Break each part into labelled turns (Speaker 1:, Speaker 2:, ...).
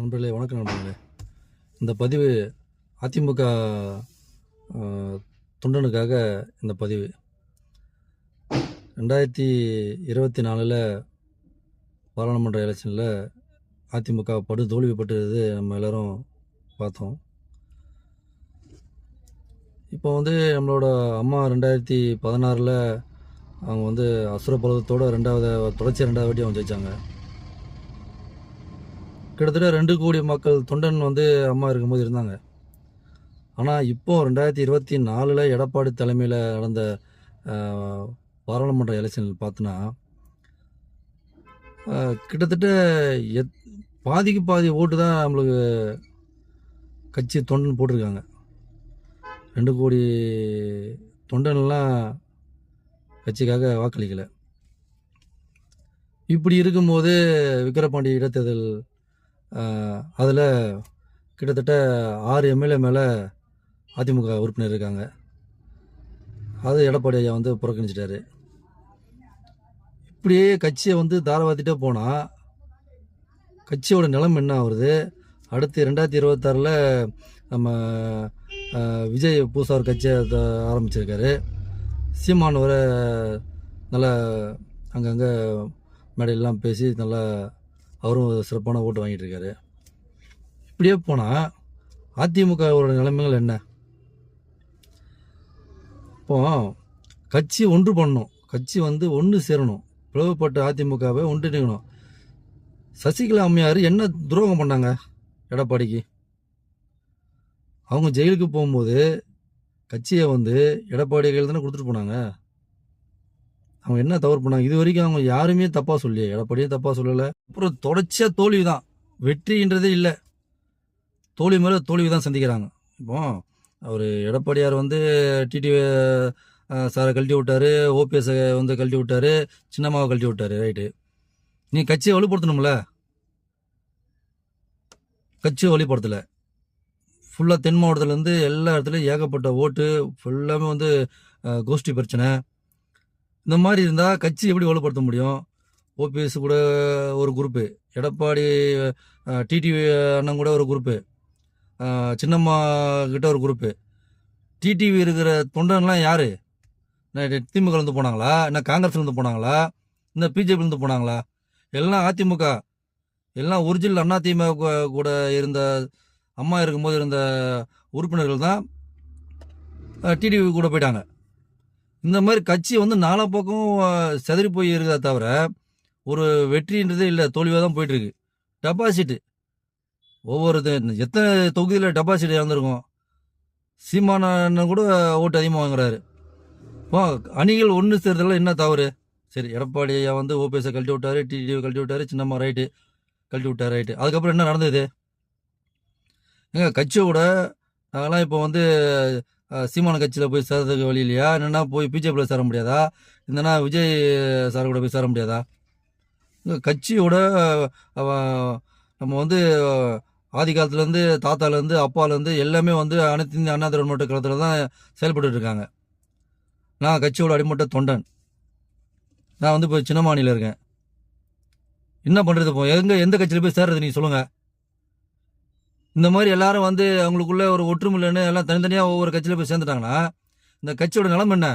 Speaker 1: நண்பர்களே, வணக்கம் நண்பர்களே. இந்த பதிவு அதிமுக தொண்டனுக்காக. இந்த பதிவு 2024 பாராளுமன்ற எலெக்ஷனில் அதிமுக படு தோல்விப்பட்டது நம்ம எல்லோரும் பார்த்தோம். இப்போ நம்மளோட அம்மா 2016 அவங்க அசுர பலத்தோடு தொடர்ச்சி ரெண்டாவது வாட்டி அவங்க ஜெயிச்சாங்க. கிட்டத்தட்ட 2 கோடி மக்கள் தொண்டன் அம்மா இருக்கும்போது இருந்தாங்க. ஆனால் இப்போ 2024 எடப்பாடி தலைமையில் நடந்த பாராளுமன்ற எலெக்ஷன் பார்த்தோன்னா கிட்டத்தட்ட பாதிக்கு பாதி ஓட்டு தான் நம்மளுக்கு கட்சி தொண்டன் போட்டிருக்காங்க. 2 கோடி தொண்டன்லாம் கட்சிக்காக வாக்களிக்கலை. இப்படி இருக்கும்போது விக்கிரபாண்டி இடைத்தேர்தல் அதில் கிட்டத்தட்ட 6 எம்எல்ஏ மேலே அதிமுக உறுப்பினர் இருக்காங்க. அது எடப்பாடி ஐயா புறக்கணிச்சிட்டாரு. இப்படியே கட்சியை தாரவாத்திட்டே போனால் கட்சியோட நிலம் என்ன ஆகுறது? அடுத்து 2026 நம்ம விஜய் பூசார் கட்சியை ஆரம்பிச்சிருக்காரு. சீமான் வர நல்லா அங்கங்கே மேடையெல்லாம் பேசி நல்லா அவரும் சிறப்பான ஓட்டு வாங்கிட்டு இருக்காரு. இப்படியே போனால் அதிமுகவோட நிலைமைகள் என்ன? இப்போ கட்சி ஒன்று பண்ணணும், கட்சி ஒன்று சேரணும், பிளவுபட்ட அதிமுகவை ஒன்றிணைக்கணும். சசிகலா அம்மையார் என்ன துரோகம் பண்ணாங்க எடப்பாடிக்கு? அவங்க ஜெயிலுக்கு போகும்போது கட்சியை எடப்பாடி கையில் தானே கொடுத்துட்டு போனாங்க. அவங்க என்ன தவறு பண்ணாங்க? இது வரைக்கும் அவங்க யாருமே தப்பாக சொல்லலையே, எடப்பாடியும் தப்பாக சொல்லலை. அப்புறம் தொடர்ச்சியாக தோல்வி தான், வெற்றின்றதே இல்லை. தோல்வி மேலே தோல்வி தான் சந்திக்கிறாங்க. இப்போ அவர் எடப்பாடியார் டிடிவி சாரை கழட்டி விட்டார், ஓபிஎஸை கழட்டி விட்டார், சின்னம்மாவை கழட்டி விட்டார். ரைட்டு, நீ கட்சியை வலுப்படுத்தணும்ல. கட்சியை வலுப்படுத்தலை. ஃபுல்லாக தென் மாவட்டத்துலேருந்து எல்லா இடத்துலையும் ஏகப்பட்ட ஓட்டு, ஃபுல்லாமே கோஷ்டி பிரச்சனை. இந்த மாதிரி இருந்தால் கட்சி எப்படி வலுப்படுத்த முடியும்? ஓபிஎஸ் கூட ஒரு குரூப்பு, எடப்பாடி டிடிவி அண்ணன் கூட ஒரு குரூப்பு, சின்னம்மா கிட்ட ஒரு குரூப்பு. டிடிவி இருக்கிற தொண்டன்லாம் யார்? திமுகலேருந்து போனாங்களா? என்ன காங்கிரஸ்லேருந்து போனாங்களா? இந்த பிஜேபிலேருந்து போனாங்களா? எல்லாம் அதிமுக, எல்லாம் ஒரிஜினல் அண்ணா திமுக கூட இருந்த அம்மா இருக்கும்போது இருந்த உறுப்பினர்கள் தான் டிடிவி கூட போயிட்டாங்க. இந்த மாதிரி கட்சி நாலா பக்கம் செதறி போய் இருக்குதா தவிர ஒரு வெற்றின்றதே இல்லை, தோல்வியாக தான் போயிட்டுருக்கு. டெபாசிட்டு ஒவ்வொரு எத்தனை தொகுதியில் டெபாசிட் இறந்துருக்கும். சீமான கூட ஓட்டு அதிகமாக வாங்குறாரு. இப்போ அணிகள் ஒன்று சேர்றதுல என்ன தவறு? சரி, எடப்பாடி ஐயா ஓபிஎஸை கழட்டி விட்டாரு, டிடிவி கழட்டி விட்டாரு, சின்னம்மா ரைட்டு கழட்டி விட்டார். ரைட்டு, அதுக்கப்புறம் என்ன நடந்தது? கட்சியோட அதெல்லாம் இப்போ சீமான கட்சியில் போய் சேர்றதுக்கு வழி இல்லையா? என்னென்னா போய் பிஜேபியில் சேர முடியாதா? இல்லைன்னா விஜய் சார் கூட போய் சேர முடியாதா? கட்சியோட நம்ம ஆதி காலத்துலேருந்து தாத்தாலேருந்து அப்பாலேருந்து எல்லாமே அனைத்து இந்திய அண்ணா திராவிட முன்னேற்ற கழகத்தில் தான் செயல்பட்டு இருக்காங்க. நான் கட்சியோட அடிமட்ட தொண்டன். நான் இப்போ சின்னமானியில் இருக்கேன். என்ன பண்ணுறது? இப்போ எந்த கட்சியில் போய் சேர்றது நீங்கள் சொல்லுங்கள். இந்த மாதிரி எல்லாரும் அவங்களுக்குள்ள ஒரு ஒற்றுமைன்னு எல்லாம் தனித்தனியாக ஒவ்வொரு கட்சியில் போய் சேர்ந்துட்டாங்கன்னா இந்த கட்சியோட நிலம் என்ன?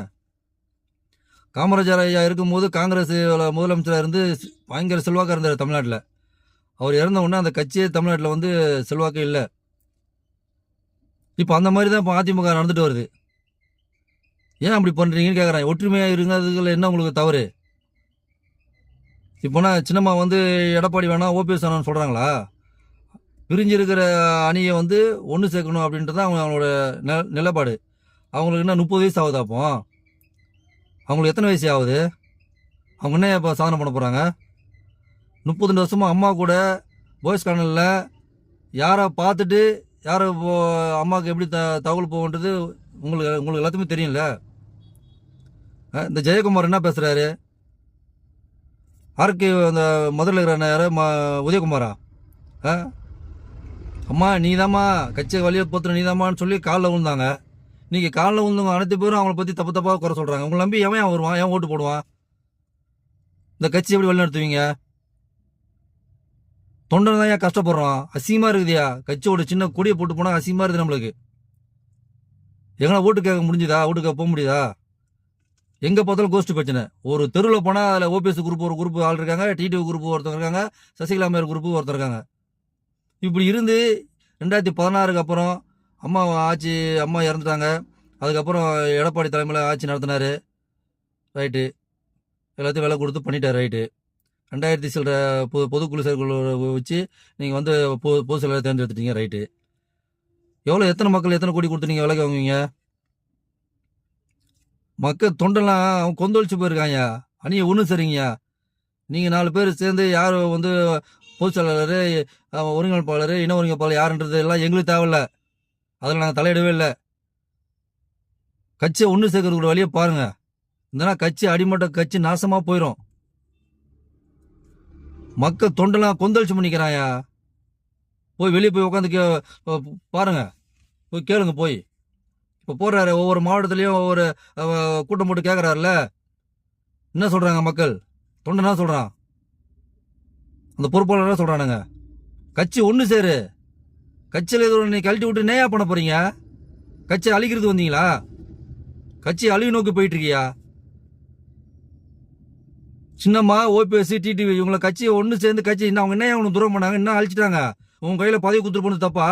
Speaker 1: காமராஜர் ஐயா இருக்கும்போது காங்கிரஸ் முதலமைச்சராக இருந்து பயங்கர செல்வாக்காக இருந்தார் தமிழ்நாட்டில். அவர் இறந்த உடனே அந்த கட்சியே தமிழ்நாட்டில் செல்வாக்கு இல்லை. இப்போ அந்த மாதிரி தான் இப்போ அதிமுக நடந்துட்டு வருது. ஏன் அப்படி பண்ணுறீங்கன்னு கேட்குறேன். ஒற்றுமையாக இருந்ததுல என்ன உங்களுக்கு தவறு? இப்போனா சின்னம்மா எடப்பாடி வேணாம் ஓபிஎஸ் வேணாம்னு சொல்கிறாங்களா? பிரிஞ்சிருக்கிற அணியை ஒன்று சேர்க்கணும் அப்படின்றது தான் அவங்களோட நிலைப்பாடு. அவங்களுக்கு என்ன 30 வயசு ஆகுது? அப்போ அவங்களுக்கு எத்தனை வயசு ஆகுது? அவங்க என்ன இப்போ சாதனை பண்ண போகிறாங்க? 32 வருஷமாக அம்மா கூட பாய்ஸ் கார்னரில் யாரை பார்த்துட்டு யாரை அம்மாவுக்கு எப்படி தகவல் போகுன்றது உங்களுக்கு எல்லாத்துக்குமே தெரியும்ல. இந்த ஜெயக்குமார் என்ன பேசுகிறாரு? ஆர்கே அந்த முதல்ல இருக்கிற யார் உதயகுமாரா? அம்மா நீதாம்மா கட்சியை வழியை போத்துற நீதாம்மான்னு சொல்லி காலில் விழுந்தாங்க. இன்றைக்கி காலில் விழுந்தவங்க அனைத்து பேரும் அவங்கள பற்றி தப்பாக குறை சொல்கிறாங்க. உங்களை நம்பி எவன் வருவான்? ஏன் ஓட்டு போடுவான்? இந்த கட்சி எப்படி வழி நடத்துவீங்க? தொண்டன் தான் ஏன் கஷ்டப்படுறோம், அசிங்கமாக இருக்குதுயா. கட்சியோட சின்ன கொடியை போட்டு போனால் அசிங்கமாக இருக்குது நம்மளுக்கு. எங்கன்னா ஓட்டு கேட்க முடிஞ்சுதா, ஓட்டு கேட்க போக முடியுதா? எங்கே பார்த்தாலும் கோஷ்டி பிரச்சனை. ஒரு தெருவில் போனால் அதில் ஓபிஎஸ் குரூப் ஒரு குரூப் ஆள் இருக்காங்க, டிடிவி குரூப் ஒருத்தர் இருக்காங்க, சசிகலா மேயர் குரூப்பு ஒருத்தர் இருக்காங்க. இப்படி இருந்து 2016க்கு அப்புறம் அம்மா இறந்துட்டாங்க. அதுக்கப்புறம் எடப்பாடி தலைமையில் ஆட்சி நடத்தினார். ரைட்டு, எல்லாத்தையும் விலை கொடுத்து பண்ணிட்டார். ரைட்டு, 2000 சில பொதுக்குழு செயற்குழு வச்சு நீங்கள் வந்து பொது செயலாளரை தேர்ந்தெடுத்துட்டீங்க. ரைட்டு, எவ்வளோ எத்தனை மக்கள் எத்தனை கோடி கொடுத்து நீங்கள் விலைக்கு வாங்குவீங்க? மக்கள் தொண்டெல்லாம் அவன் கொந்தளிச்சு போயிருக்காங்க. அணியை ஒன்றும் சரிங்கய்யா. நீங்கள் 4 பேர் சேர்ந்து யார் வந்து பொதுச் செயலாளர், ஒருங்கிணைப்பாளர், இன ஒருங்கிணைப்பாளர் யாருன்றது எல்லாம் எங்களுக்கு தேவையில்லை. அதில் நாங்கள் தலையிடவே இல்லை. கட்சியை ஒன்று சேர்க்கறதுக்கு வழியை பாருங்கள். இல்லைனா கட்சி அடிமட்ட கட்சி நாசமாக போயிடும். மக்கள் தொண்டெல்லாம் கொந்தளிச்சு பண்ணிக்கிறாயா. போய் வெளியே போய் உட்காந்து பாருங்க, போய் கேளுங்க. போய் இப்போ போடுறாரு, ஒவ்வொரு மாவட்டத்துலேயும் ஒவ்வொரு கூட்டம் போட்டு கேட்குறாருல, என்ன சொல்கிறாங்க மக்கள்? தொண்டை என்ன சொல்கிறான், அந்த பொறுப்பாளர் என்ன சொல்கிறானுங்க? கட்சி ஒன்று சேரு. கட்சியில் எது நீ கழட்டி விட்டு நேயா பண்ண போகிறீங்க? கட்சி அழிக்கிறது வந்தீங்களா? கட்சி அழிவு நோக்கி போயிட்டு இருக்கியா? சின்னம்மா, ஓபிஎஸ், டிடிவி இவங்களை கட்சியை ஒன்று சேர்ந்து கட்சி இன்னும் அவங்க என்ன அவனுக்கு தூரம் பண்ணாங்க, என்ன அழிச்சிட்டாங்க? உங்க கையில் பதவி கொடுத்துட்டு போனது தப்பா?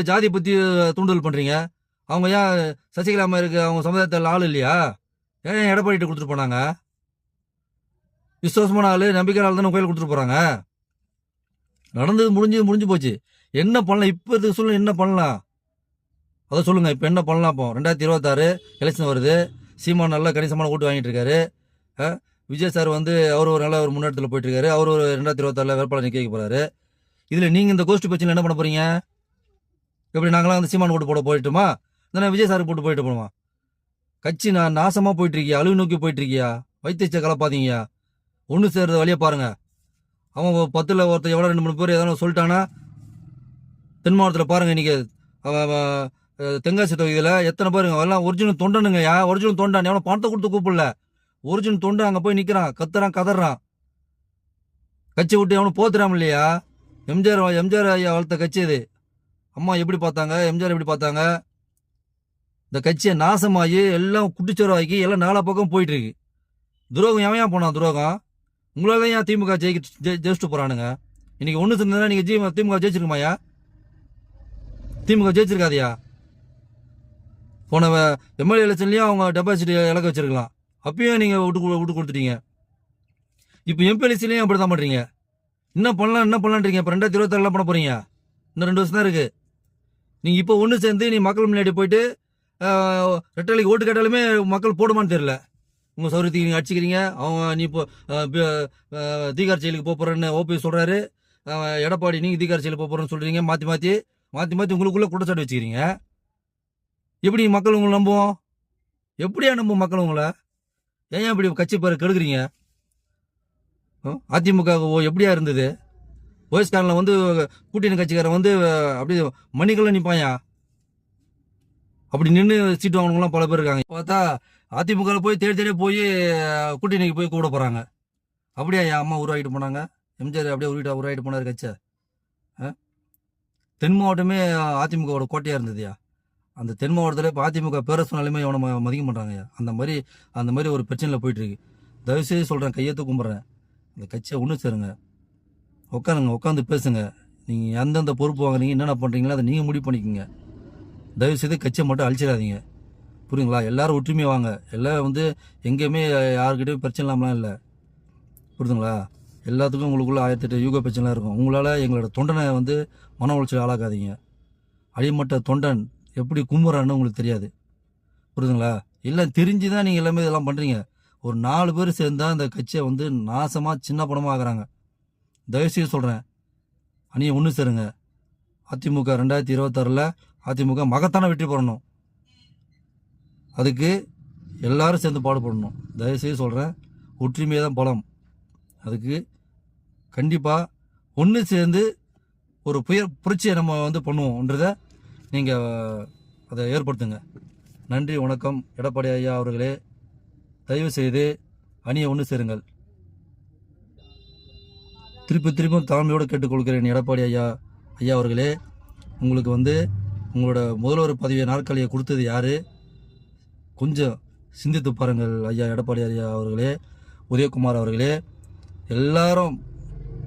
Speaker 1: ஜாதி பற்றி தூண்டுதல் பண்ணுறீங்க. அவங்க ஏன் சசிகலா அம்மாருக்கு அவங்க சமுதாயத்தில் ஆள் இல்லையா? ஏன் எடப்பாடிட்டு கொடுத்துட்டு போனாங்க? விசுவாசமான ஆள், நம்பிக்கையான ஆள் தானே கோயில் கொடுத்துட்டு போகிறாங்க. நடந்தது முடிஞ்சு போச்சு. என்ன பண்ணலாம் இப்போ இதுக்கு சொல்லுங்க, என்ன பண்ணலாம் அதை சொல்லுங்கள். இப்போ என்ன பண்ணலாம்? இப்போ 2026 எலெக்ஷன் வருது. சீமான் நல்லா கணிசமான ஓட்டு வாங்கிட்டு இருக்காரு. விஜய் சார் வந்து அவர் ஒரு நல்ல ஒரு முன்னேற்றத்தில் போயிட்டு இருக்காரு. அவர் ஒரு 2026 வேட்பாளர் நிற்க போகிறாரு. இதில் நீங்கள் இந்த கோஷ்டி பிரச்சனை என்ன பண்ண போகிறீங்க? எப்படி நாங்களாம் வந்து சீமான் ஓட்டு போட போயிட்டுமா, இல்லைன்னா விஜய் சாருக்கு போட்டு போயிட்டு போடுமா? கட்சி நாசமாக போயிட்டு இருக்கியா, அழிவு நோக்கி போயிட்டு இருக்கியா? வைத்தியச்ச கலப்பாதீங்கயா. ஒன்று சேர்றது வழியை பாருங்கள். அவன் 10ல் ஒருத்தர் எவ்வளோ 2-3 பேர் எதனா சொல்லிட்டானா? தென் மாவட்டத்தில் பாருங்கள். இன்றைக்கி தென்காசி தொகுதியில் எத்தனை பேருங்க எல்லாம் ஒரிஜினல் தொண்டனுங்கய்யா. ஒரிஜினல் தொண்டான், எவனோ பணத்தை கொடுத்து கூப்பிடல. ஒரிஜினல் தொண்டு அங்கே போய் நிற்கிறான், கத்துறான், கதறான். கட்சி விட்டு எவனும் போத்துறாம இல்லையா? எம்ஜிஆர் ஐயா வளர்த்த கட்சி இது. அம்மா எப்படி பார்த்தாங்க, எம்ஜிஆர் எப்படி பார்த்தாங்க? இந்த கட்சியை நாசமாகி எல்லாம் குட்டிச்சோராக்கி எல்லாம் 4 பக்கம் போயிட்டு இருக்கு. துரோகம் எவன் போனான்? துரோகம் உங்களால ஏன் திமுக ஜெயிச்சுட்டு போறானுங்க? இன்னைக்கு ஒன்று சேர்ந்தா நீங்கள் திமுக ஜெயிச்சிருக்குமாயா? திமுக ஜெயிச்சிருக்காதியா? போன எம்எல்ஏ எலெக்ஷன்லேயும் அவங்க டெபாசிட் இலக்க வச்சிருக்கலாம். அப்பயும் நீங்கள் விட்டு கொடுத்துட்டீங்க. இப்போ எம்பி எலெக்ஷன்லேயும் அப்படி தான் பண்ணுறீங்க. என்ன பண்ணலான்றீங்க? இப்போ 2026 பண்ண போகிறீங்க. இன்னும் 2 வருஷம் தான் இருக்குது. நீங்கள் இப்போ ஒன்று சேர்ந்து நீ மக்கள் முன்னாடி போயிட்டு ரெட்டலைக்கு ஓட்டு கேட்டாலுமே மக்கள் போடுமான்னு தெரியல. உங்கள் சௌரியத்துக்கு நீங்கள் அடிச்சுக்கிறீங்க. அவங்க நீ இப்போ தீகார் செயலுக்கு போகிறேன்னு ஓபிஎஸ் சொல்கிறாரு. எடப்பாடி நீங்கள் தீகார் செயலுக்கு போகிறேன்னு சொல்கிறீங்க. மாற்றி உங்களுக்குள்ளே குற்றச்சாட்டு வச்சுக்கிறீங்க. எப்படி மக்கள் உங்களை நம்புவோம்? எப்படியா நம்புவோம் மக்கள் உங்களை? ஏன் இப்படி கட்சி பேரை கெடுக்குறீங்க? அதிமுக எப்படியா இருந்தது? ஓஎஸ்காரில் வந்து கூட்டணி கட்சிக்காரன் வந்து அப்படி மணிக்கெல்லாம் நிற்பாயா? அப்படி நின்று சீட்டு வாங்கினவங்களாம் பல பேர் இருக்காங்க. பார்த்தா அதிமுக போய் தேடி போய் கூட்டணிக்கு போய் கூட போகிறாங்க. அப்படியா என் அம்மா உருவாகிட்டு போனாங்க? எம்ஜிஆர் அப்படியே உருவாகிட்டு போனார் கட்சியை. தென் மாவட்டமே அதிமுகவோட கோட்டையாக இருந்ததுயா. அந்த தென் மாவட்டத்தில் இப்போ அதிமுக பேரரசுனாலுமே எவனை மதிக்க மாட்டாங்கய்யா. அந்த மாதிரி ஒரு பிரச்சனையில் போயிட்டுருக்கு. தயவுசெய்து சொல்கிறேன், கையெழுத்து கும்பிட்றேன், அந்த கட்சியை ஒன்று சேருங்க. உட்காந்து பேசுங்க. நீங்கள் எந்தெந்த பொறுப்பு வாங்குறீங்க, என்னென்ன பண்ணுறீங்களோ அதை நீங்கள் முடிவு பண்ணிக்கோங்க. தயவுசெய்து கட்சியை மட்டும் அழிச்சிடாதீங்க. புரியுங்களா? எல்லோரும் ஒற்றுமையாக வாங்க. எல்லாம் வந்து எங்கேயுமே யாருக்கிட்டையும் பிரச்சனை இல்லாமலாம் இல்லை. புரியுதுங்களா? எல்லாத்துக்கும் உங்களுக்குள்ள 1008 யூக பிரச்சனைலாம் இருக்கும். உங்களால் எங்களோட தொண்டனை வந்து மன உளைச்சல் ஆளாக்காதீங்க. அடிமட்ட தொண்டன் எப்படி கும்புறான்னு உங்களுக்கு தெரியாது. புரியுதுங்களா? எல்லாம் தெரிஞ்சு தான் நீங்கள் எல்லாமே இதெல்லாம் பண்ணுறீங்க. ஒரு 4 பேர் சேர்ந்தால் இந்த கட்சியை வந்து நாசமாக சின்ன படமாக ஆகிறாங்க. தயவுசெய்து சொல்கிறேன், அணியை ஒன்று சேருங்க. அதிமுக 2026 அதிமுக மகத்தான வெற்றி பெறணும். அதுக்கு எல்லாரும் சேர்ந்து பாடுபடணும். தயவுசெய்து சொல்கிறேன், ஒற்றுமையாக தான் பலம். அதுக்கு கண்டிப்பாக ஒன்று சேர்ந்து ஒரு புரட்சியை நம்ம வந்து பண்ணுவோம்ன்றதை நீங்கள் அதை ஏற்படுத்துங்க. நன்றி, வணக்கம். எடப்பாடி ஐயா அவர்களே, தயவு செய்து அணியை ஒன்று சேருங்கள். திருப்பியும் தாழ்மையோடு கேட்டுக்கொள்கிறேன். எடப்பாடி ஐயா அவர்களே, உங்களுக்கு உங்களோட முதல்வர் பதவியை நாற்காலியை கொடுத்தது யார்? கொஞ்சம் சிந்தித்து பாருங்கள் ஐயா. எடப்பாடி ஐயா அவர்களே, உதயகுமார் அவர்களே, எல்லாரும்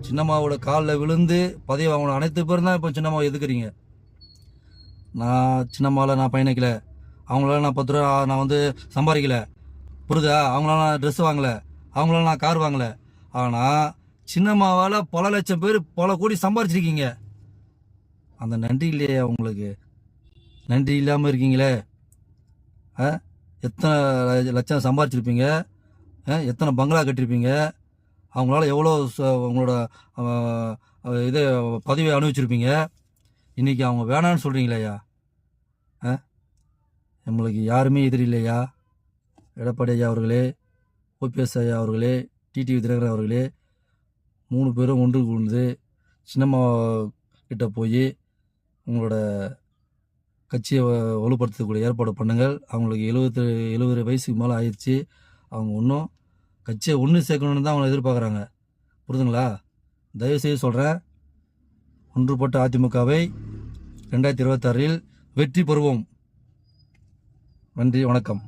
Speaker 1: சின்னம்மாவோட காலில் விழுந்து பதவி வாங்கணும். அனைத்து பேரும் தான் இப்போ சின்னம்மாவை எதுக்குறீங்க. சின்னம்மாவில் நான் பயணிக்கலை, அவங்களால நான் 10 ரூபா நான் சம்பாதிக்கலை, புரியுதா? அவங்களால நான் ட்ரெஸ் வாங்கலை, அவங்களால நான் கார் வாங்கலை. ஆனால் சின்னம்மாவால் பல லட்சம் பேர் பல கோடி சம்பாரிச்சிருக்கீங்க. அந்த நன்றி இல்லையா உங்களுக்கு? நன்றி இல்லாமல் இருக்கீங்களே. எத்தனை லட்சம் சம்பாரிச்சிருப்பீங்க, எத்தனை பங்களா கட்டியிருப்பீங்க, அவங்களால எவ்வளோ உங்களோட இது பதவியை அனுபவிச்சிருப்பீங்க. இன்றைக்கி அவங்க வேணான்னு சொல்கிறீங்களேயா? நம்மளுக்கு யாருமே எதிரி இல்லையா? எடப்பாடி ஐயா அவர்களே, ஓபிஎஸ் ஐயா அவர்களே, டிடிவி தினகரன் அவர்களே, 3 பேரும் ஒன்று கூர்ந்து சின்னம்மா கிட்ட போய் உங்களோட கட்சியை வலுப்படுத்தக்கூடிய ஏற்பாடு பண்ணுங்கள். அவங்களுக்கு 70 வயசுக்கு மேலே ஆயிடுச்சு. அவங்க இன்னும் கட்சியை ஒன்று சேர்க்கணுன்னு தான் அவங்க எதிர்பார்க்குறாங்க. புரியுதுங்களா? தயவுசெய்து சொல்கிறேன், ஒன்றுபட்ட அதிமுகவை 2026 வெற்றி பெறுவோம். நன்றி, வணக்கம்.